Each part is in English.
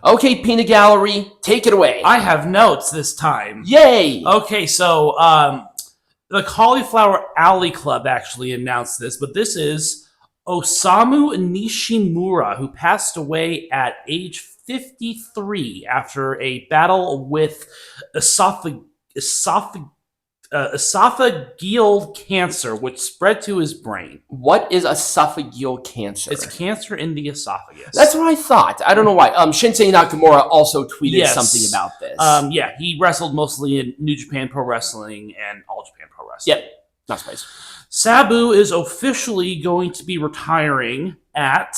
Okay, Peanut Gallery, take it away. I have notes this time. Yay! Okay, so the Cauliflower Alley Club actually announced this, but this is Osamu Nishimura, who passed away at age 53 after a battle with esophageal cancer, which spread to his brain. What is esophageal cancer? It's cancer in the esophagus. That's what I thought. I don't know why. Shinsei Nakamura also tweeted something about this. Yeah, he wrestled mostly in New Japan Pro Wrestling and All Japan Pro Wrestling. Yep, not surprised. Sabu is officially going to be retiring at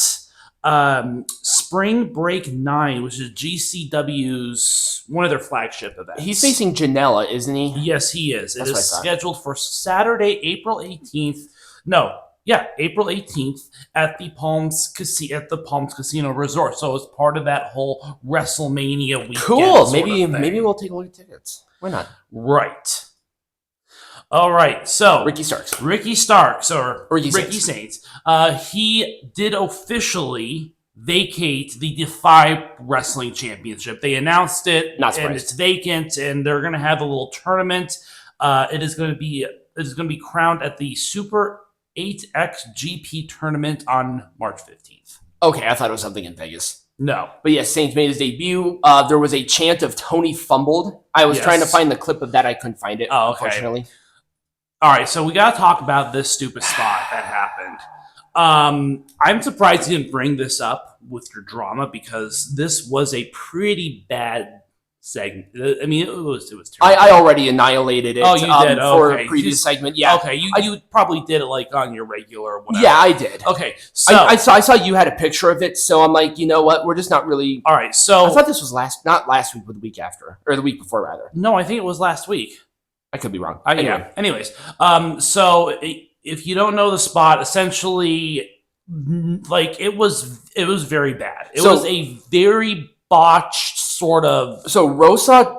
Spring Break 9, which is GCW's one of their flagship events. He's facing Janela, isn't he? Yes, he is. That's it is scheduled for Saturday, April 18th. April 18th at the Palms Casino Resort. So it's part of that whole WrestleMania weekend. Cool. Maybe we'll take a look at tickets. Why not? Right. All right, so Ricky Starks, or Ricky Saints. He did officially vacate the Defy Wrestling Championship. They announced it, and it's vacant, and they're going to have a little tournament. It is going to be crowned at the Super 8X GP tournament on March 15th. Okay, I thought it was something in Vegas. No. But yes, Saints made his debut. There was a chant of Tony fumbled. I was trying to find the clip of that. I couldn't find it, unfortunately. All right, so we got to talk about this stupid spot that happened. I'm surprised you didn't bring this up with your drama because this was a pretty bad segment. I mean, it was terrible. I already annihilated it. Oh, you did? For a previous segment. Yeah. Okay, you probably did it like on your regular or whatever. Yeah, I did. Okay, so I saw you had a picture of it, so I'm like, you know what? We're just not really. All right, so I thought this was not last week, but the week after, or the week before, rather. No, I think it was last week. I could be wrong. Anyway. Yeah. Anyways, so if you don't know the spot, essentially, like it was very bad. It was a very botched sort of. So Rosa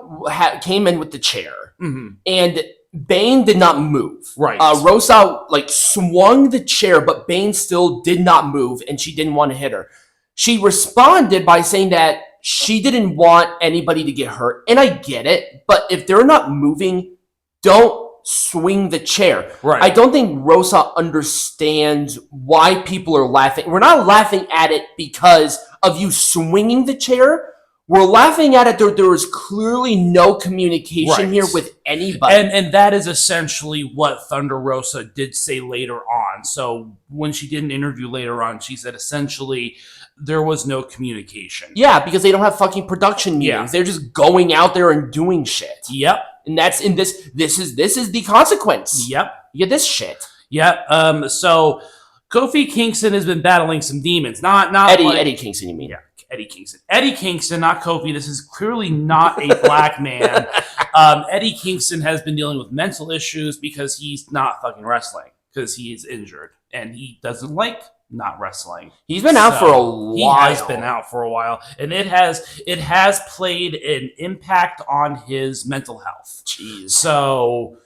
came in with the chair, and Bane did not move. Right. Rosa swung the chair, but Bane still did not move, and she didn't want to hit her. She responded by saying that she didn't want anybody to get hurt, and I get it. But if they're not moving, don't swing the chair. Right. I don't think Rosa understands why people are laughing. We're not laughing at it because of you swinging the chair. We're laughing at it. There is clearly no communication here with anybody. And that is essentially what Thunder Rosa did say later on. So when she did an interview later on, she said essentially there was no communication. Yeah, because they don't have fucking production meetings. Yeah. They're just going out there and doing shit. Yep. And that's in this is the consequence. Yep. You get this shit. Yep. So Kofi Kingston has been battling some demons. Not Eddie Kingston, you mean? Yeah, Eddie Kingston. Eddie Kingston, not Kofi. This is clearly not a black man. Eddie Kingston has been dealing with mental issues because he's not fucking wrestling because he is injured and he doesn't like not wrestling. He's been out for a while. He has been out for a while, and it has played an impact on his mental health. Jeez. So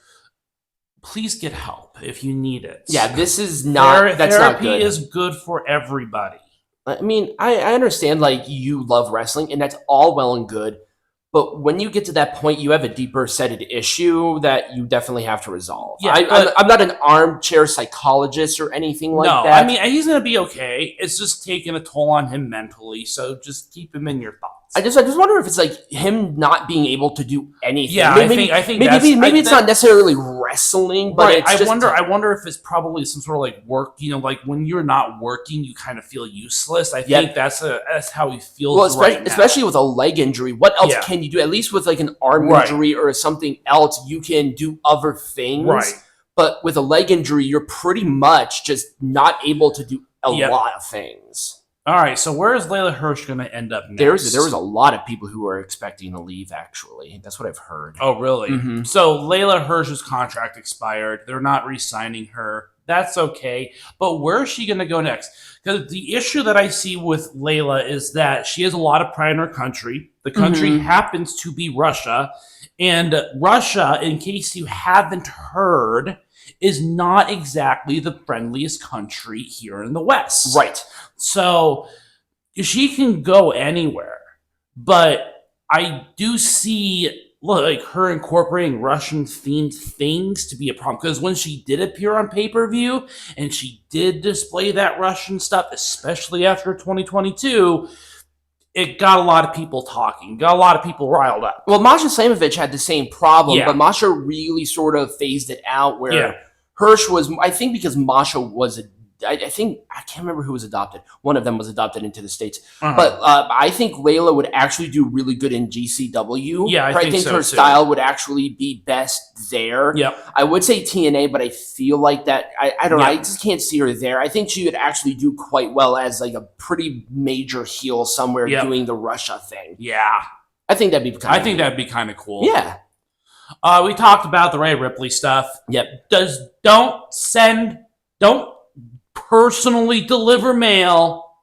please get help if you need it. Yeah, this is not. That's not good. Therapy is good for everybody. I mean, I understand you love wrestling, and that's all well and good. But when you get to that point, you have a deeper seated issue that you definitely have to resolve. Yeah, I'm not an armchair psychologist or anything like that. No, I mean, he's going to be okay. It's just taking a toll on him mentally, so just keep him in your thoughts. I just wonder if it's him not being able to do anything. Yeah, maybe it's not necessarily wrestling, but right. It's I wonder if it's probably some sort of work. Like when you're not working, you kind of feel useless. I think that's how he feels. Well, especially with a leg injury. What else can you do? At least with an arm injury or something else, you can do other things. Right. But with a leg injury, you're pretty much just not able to do a lot of things. All right, so where is Layla Hirsch going to end up next? There was a lot of people who were expecting to leave, actually. That's what I've heard. Oh, really? Mm-hmm. So Layla Hirsch's contract expired. They're not re-signing her. That's okay. But where is she going to go next? Because the issue that I see with Layla is that she has a lot of pride in her country. The country happens to be Russia. And Russia, in case you haven't heard, is not exactly the friendliest country here in the West. Right. So she can go anywhere. But I do see like her incorporating Russian themed things to be a problem, because when she did appear on pay-per-view and she did display that Russian stuff, especially after 2022, it got a lot of people talking, got a lot of people riled up. Well, Masha Slamovich had the same problem, Yeah. but Masha really sort of phased it out where Yeah. Hirsch was, I think because Masha was, I can't remember who was adopted. One of them was adopted into the States. But I think Layla would actually do really good in GCW. Yeah, I think so, her too. style would actually be best there. Yep. I would say TNA, but I feel like that, I don't know, Yeah. I just can't see her there. I think she would actually do quite well as like a pretty major heel somewhere Yep. doing the Russia thing. Yeah. I think that'd be kind of that'd be kind of cool. Yeah. We talked about the Rhea Ripley stuff. Yep. Don't personally deliver mail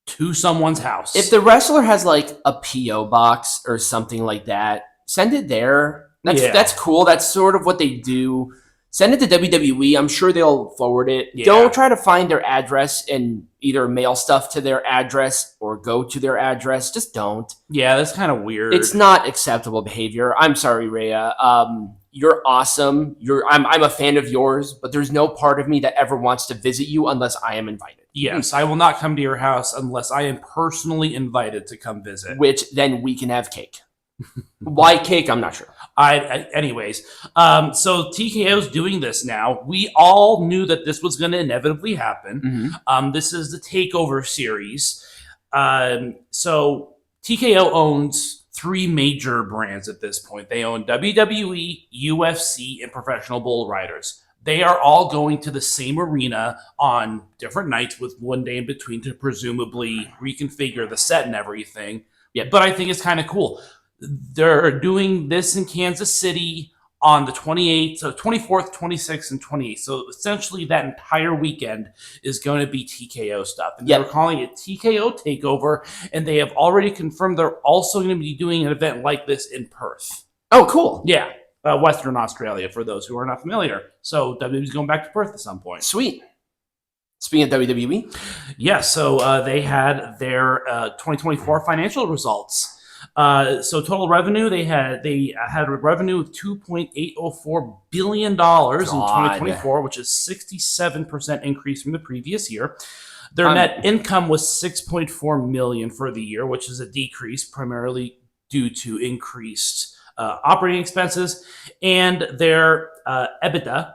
to someone's house. If the wrestler has like a PO box or something like that, send it there. That's cool. That's sort of what they do. Send it to WWE. I'm sure they'll forward it. Yeah. Don't try to find their address and either mail stuff to their address or go to their address. Just don't. Yeah, that's kind of weird. It's not acceptable behavior. I'm sorry, Rhea. You're awesome. I'm a fan of yours, but there's no part of me that ever wants to visit you unless I am invited. Yes, I will not come to your house unless I am personally invited to come visit. Which then we can have cake. Why cake? I'm not sure. Anyways, so TKO's doing this now. We all knew that this was going to inevitably happen. Mm-hmm. This is the Takeover series. So TKO owns 3 major brands at this point. They own WWE, UFC, and Professional Bull Riders. They are all going to the same arena on different nights with one day in between to presumably reconfigure the set and everything. Yeah, but I think it's kind of cool. They're doing this in Kansas City on the 28th, so 24th, 26th, and 28th. So essentially that entire weekend is going to be TKO stuff. And they're calling it TKO Takeover, and they have already confirmed they're also going to be doing an event like this in Perth. Oh, cool. Yeah. Western Australia, for those who are not familiar. So WWE's going back to Perth at some point. Sweet. Speaking of WWE. Yeah, so they had their 2024 financial results. So total revenue, they had a revenue of $2.804 billion in 2024, which is 67% increase from the previous year. Their net income was $6.4 million for the year, which is a decrease primarily due to increased operating expenses, and their EBITDA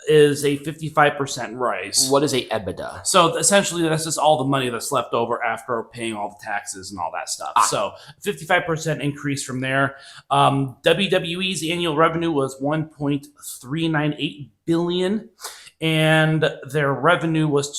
is a 55% rise. What is a EBITDA? So essentially, that's just all the money that's left over after paying all the taxes and all that stuff. So 55% increase from there. WWE's annual revenue was $1.398 billion, and their revenue was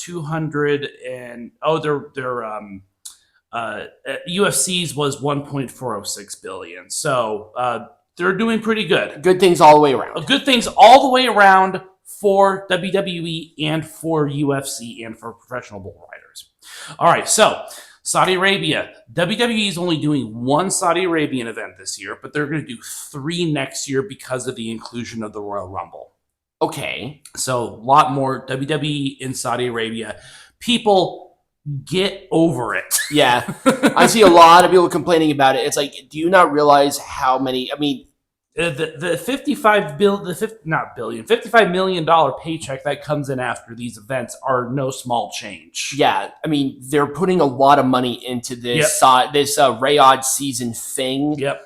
UFC's was $1.406 billion. So they're doing pretty good. Good things all the way around. Good things all the way around for WWE and for UFC and for Professional Bull Riders. All right, so Saudi Arabia. WWE is only doing 1 Saudi Arabian event this year, but they're going to do 3 next year because of the inclusion of the Royal Rumble. Okay. So a lot more WWE in Saudi Arabia. People, get over it. Yeah. I see a lot of people complaining about it. It's like, do you not realize how many, I mean, the $55 million paycheck that comes in after these events are no small change. Yeah, I mean, they're putting a lot of money into this Riyadh season thing. Yep.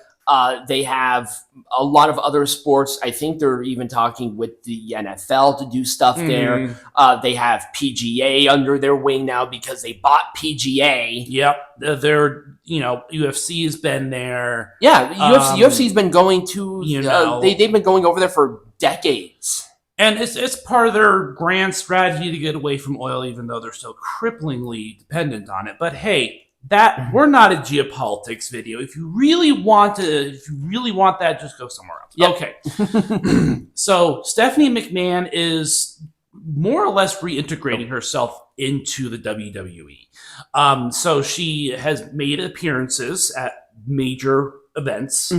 They have a lot of other sports. I think they're even talking with the NFL to do stuff there. They have PGA under their wing now because they bought PGA. Yep. UFC has been there. Yeah, UFC's been going to, they've been going over there for decades. And it's part of their grand strategy to get away from oil, even though they're so cripplingly dependent on it. But hey, we're not a geopolitics video. If you really want that, just go somewhere else. Yep. Okay. So Stephanie McMahon is more or less reintegrating herself into the WWE. So she has made appearances at major events.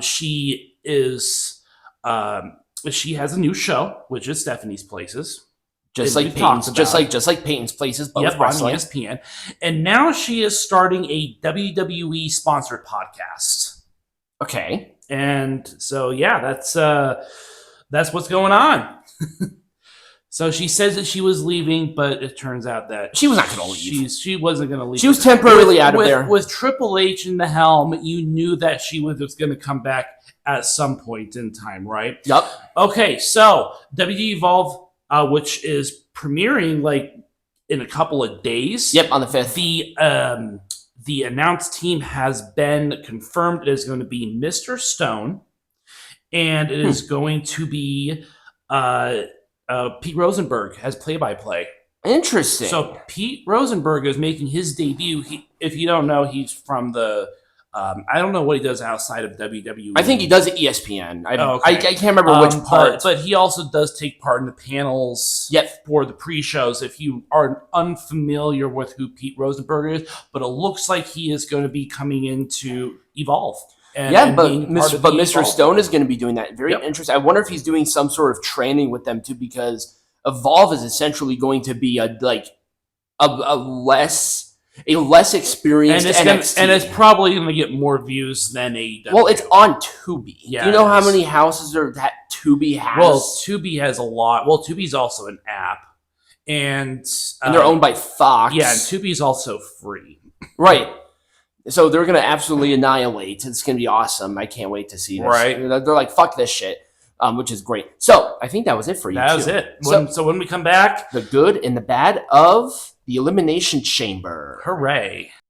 She has a new show, which is Stephanie's Places. Just And like we've talked Peyton's, about it. just like Peyton's Places, but Yep, with on wrestling. ESPN. And now she is starting a WWE sponsored podcast. Okay. And so yeah, that's what's going on. So she says that she was leaving, but it turns out that She was not going to leave. She wasn't going to leave. She was temporarily out of there. With Triple H in the helm, you knew that she was going to come back at some point in time, right? Yep. Okay, so WWE Evolve, which is premiering like in a couple of days. Yep, on the 5th. The announced team has been confirmed. It is going to be Mr. Stone, and it is going to be Pete Rosenberg as play-by-play. Interesting. So Pete Rosenberg is making his debut. If you don't know, he's from the I don't know what he does outside of WWE. I think he does at ESPN. Okay. I can't remember which part. But he also does take part in the panels for the pre-shows. If you are unfamiliar with who Pete Rosenberg is, but it looks like he is going to be coming into Evolve. But Mr. Stone is going to be doing that. Very interesting. I wonder if he's doing some sort of training with them too, because Evolve is essentially going to be a less experienced NXT. And it's probably going to get more views than AEW. Well, it's on Tubi. Yeah, do you know how many houses that Tubi has? Well, Tubi has a lot. Well, Tubi's also an app, and they're owned by Fox. Yeah, and Tubi's also free. Right. So they're going to absolutely annihilate. It's going to be awesome. I can't wait to see this. Right. They're like, fuck this shit, which is great. So I think that was it for you. That was it. So when we come back, the good and the bad of the Elimination Chamber. Hooray.